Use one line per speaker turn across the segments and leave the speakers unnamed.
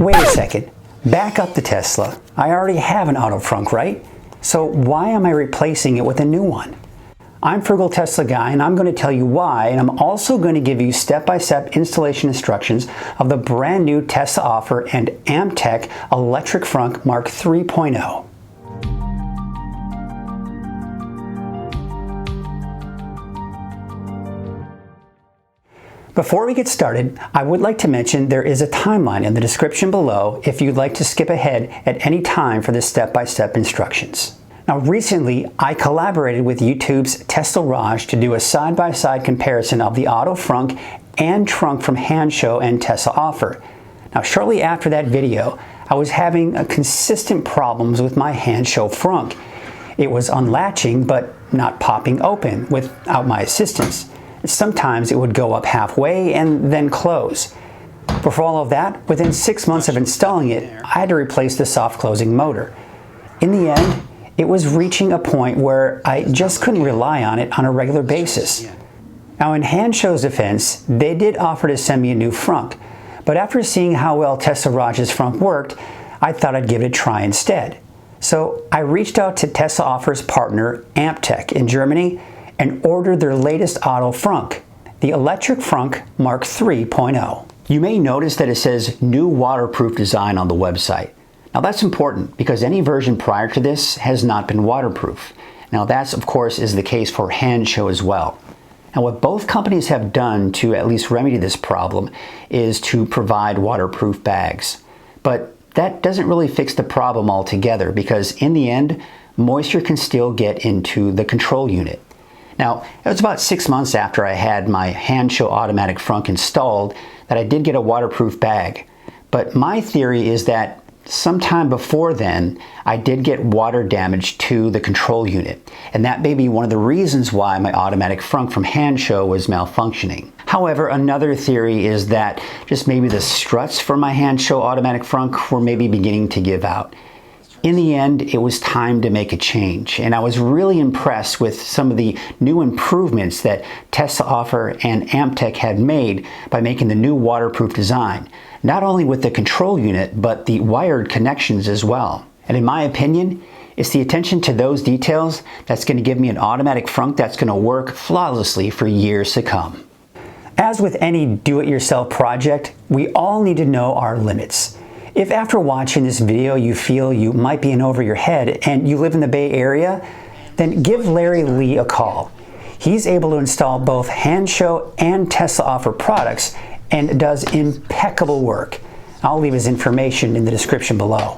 Wait a second, back up the Tesla. I already have an auto frunk, right? So why am I replacing it with a new one? I'm Frugal Tesla Guy, and I'm going to tell you why, and I'm also going to give you step-by-step installation instructions of the brand new Tesla Offer and Amtech Electric Frunk Mark 3.0. Before we get started, I would like to mention there is a timeline in the description below if you'd like to skip ahead at any time for the step-by-step instructions. Now recently, I collaborated with YouTube's Tesla Raj to do a side-by-side comparison of the Auto Frunk and Trunk from Handshow and Tesla Offer. Now shortly after that video, I was having consistent problems with my Handshow Frunk. It was unlatching but not popping open without my assistance. Sometimes it would go up halfway and then close. But for all of that, within 6 months of installing it, I had to replace the soft closing motor. In the end, it was reaching a point where I just couldn't rely on it on a regular basis. Now in Handshow's defense, they did offer to send me a new frunk, but after seeing how well Tesla Raj's frunk worked, I thought I'd give it a try instead. So I reached out to Tesla Offer's partner, Amtech in Germany, and ordered their latest auto frunk, the Electric Frunk Mark 3.0. You may notice that it says new waterproof design on the website. Now that's important because any version prior to this has not been waterproof. Now that's of course is the case for Handshow as well. Now what both companies have done to at least remedy this problem is to provide waterproof bags. But that doesn't really fix the problem altogether because in the end, moisture can still get into the control unit. Now, it was about 6 months after I had my Handshow automatic frunk installed that I did get a waterproof bag. But my theory is that sometime before then, I did get water damage to the control unit. And that may be one of the reasons why my automatic frunk from Handshow was malfunctioning. However, another theory is that just maybe the struts for my Handshow automatic frunk were maybe beginning to give out. In the end, it was time to make a change, and I was really impressed with some of the new improvements that Tesla Offer and Amtech had made by making the new waterproof design, not only with the control unit, but the wired connections as well. And in my opinion, it's the attention to those details that's going to give me an automatic frunk that's going to work flawlessly for years to come. As with any do-it-yourself project, we all need to know our limits. If after watching this video you feel you might be in over your head and you live in the Bay Area, then give Larry Lee a call. He's able to install both Handshow and Tesla Offer products and does impeccable work. I'll leave his information in the description below.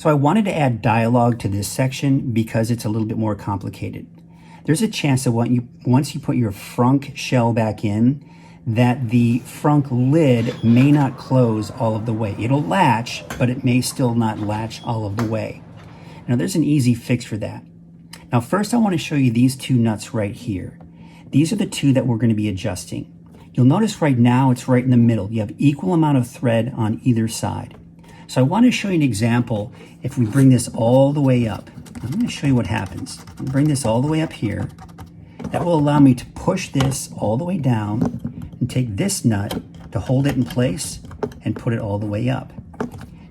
So I wanted to add dialogue to this section because it's a little bit more complicated. There's a chance that once you put your frunk shell back in, that the frunk lid may not close all of the way. It'll latch, but it may still not latch all of the way. Now there's an easy fix for that. Now first I want to show you these two nuts right here. These are the two that we're going to be adjusting. You'll notice right now it's right in the middle. You have equal amount of thread on either side. So I want to show you an example if we bring this all the way up. I'm going to show you what happens. Bring this all the way up here. That will allow me to push this all the way down and take this nut to hold it in place and put it all the way up.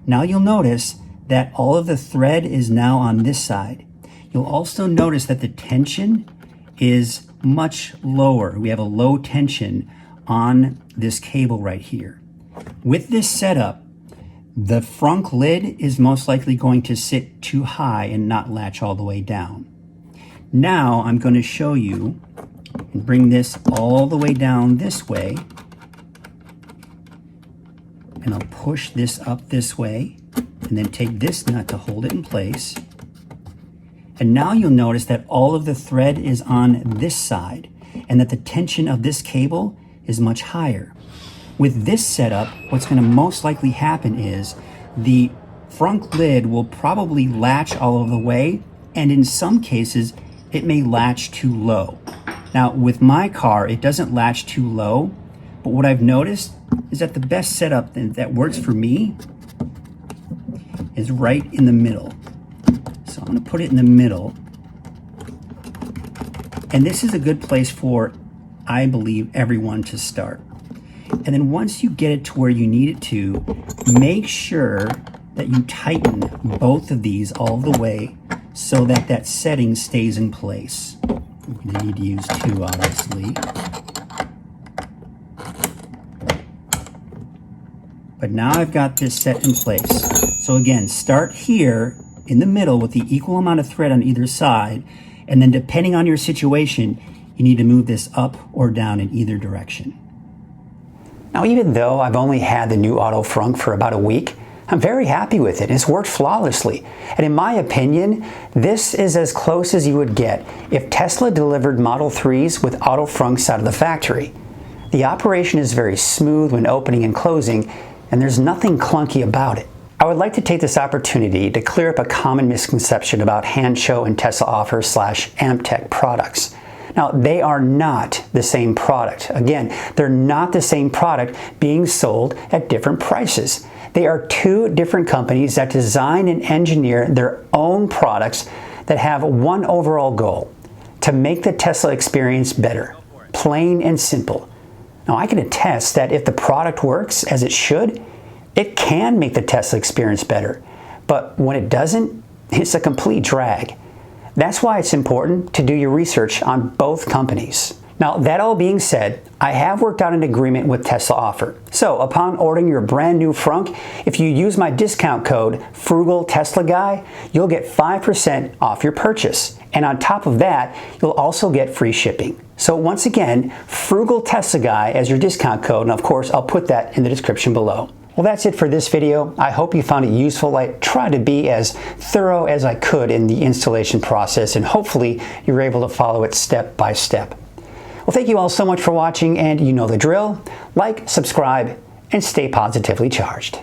Now you'll notice that all of the thread is now on this side. You'll also notice that the tension is much lower. We have a low tension on this cable right here. With this setup, the frunk lid is most likely going to sit too high and not latch all the way down. Now I'm going to show you and bring this all the way down this way, and I'll push this up this way and then take this nut to hold it in place. And now you'll notice that all of the thread is on this side and that the tension of this cable is much higher. With this setup, what's going to most likely happen is the frunk lid will probably latch all of the way, and in some cases, it may latch too low. Now, with my car, it doesn't latch too low, but what I've noticed is that the best setup that works for me is right in the middle. So I'm going to put it in the middle. And this is a good place for, I believe, everyone to start. And then once you get it to where you need it to, make sure that you tighten both of these all the way so that that setting stays in place. You're going to need to use two, obviously. But now I've got this set in place. So again, start here in the middle with the equal amount of thread on either side, and then depending on your situation, you need to move this up or down in either direction. Now, even though I've only had the new Auto Frunk for about a week, I'm very happy with it. It's worked flawlessly. And in my opinion, this is as close as you would get if Tesla delivered Model 3s with Auto Frunks out of the factory. The operation is very smooth when opening and closing, and there's nothing clunky about it. I would like to take this opportunity to clear up a common misconception about Hancho and Tesla Offer / Amtech products. Now, they are not the same product. Again, they're not the same product being sold at different prices. They are two different companies that design and engineer their own products that have one overall goal: to make the Tesla experience better, plain and simple. Now, I can attest that if the product works as it should, it can make the Tesla experience better. But when it doesn't, it's a complete drag. That's why it's important to do your research on both companies. Now, that all being said, I have worked out an agreement with Tesla Offer. So upon ordering your brand new Frunk, if you use my discount code FrugalTeslaGuy, you'll get 5% off your purchase. And on top of that, you'll also get free shipping. So once again, FrugalTeslaGuy as your discount code, and of course, I'll put that in the description below. Well, that's it for this video. I hope you found it useful. I tried to be as thorough as I could in the installation process, and hopefully you're able to follow it step by step. Well, thank you all so much for watching, and you know the drill. Like, subscribe, and stay positively charged.